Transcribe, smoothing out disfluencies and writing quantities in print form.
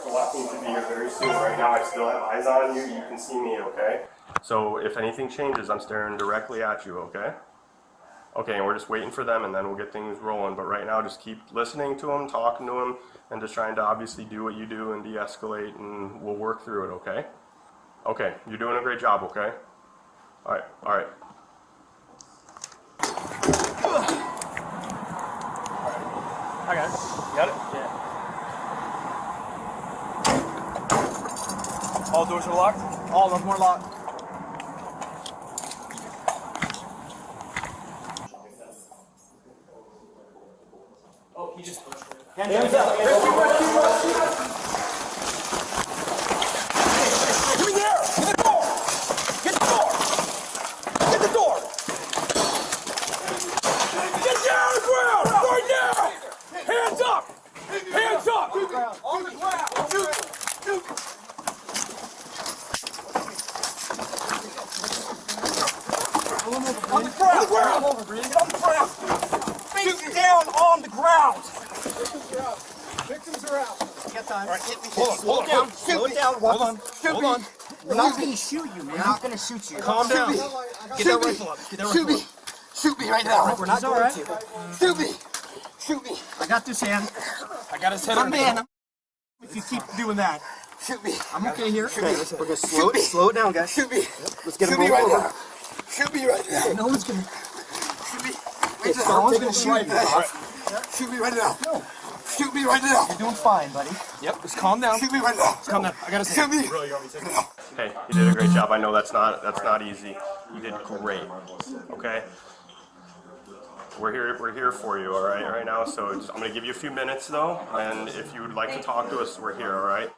SWAT team should be here very soon. Right now I still have eyes on you. You can see me, okay? So if anything changes, I'm staring directly at you, okay? Okay, and we're just waiting for them, and then we'll get things rolling. But right now, just keep listening to them, talking to them, and just trying to obviously do what you do and de-escalate, and we'll work through it, okay? Okay, you're doing a great job, okay? All right, all right. I got it. You got it? Yeah. All doors are locked? All of them are locked. Oh, he just... Hands up! Give me the air! Get the door! Get the door! Get the door! Get down on the ground! Right now! Hands up! Hands up! On the ground! Shoot! On the ground! Get on the ground! Face down on the ground! Victims are out. You got time. All right, Slow it down. Slow it down. Hold on. Hold on. We're not going to shoot you, man. We're not going to shoot you. Calm down. Get that rifle up. Get that rifle up. Shoot me right now. We're not going to. Shoot me. Shoot me. I got this hand. I got his head I'm on man. If you keep doing that. Shoot me. I'm okay here. Okay, we're going to slow it down, guys. Shoot me. Let's get him right now. Shoot me right now. No one's going to. Shoot me. No one's going to shoot you. Shoot me right now. No. Shoot me right now. You're doing fine, buddy. Yep, just calm down. Shoot me right now. Just calm down. I got to shoot me. Hey, you did a great job. I know that's not easy. You did great. Okay? We're here for you, all right, right now. So I'm going to give you a few minutes, though, and if you would like to talk to us, we're here, all right?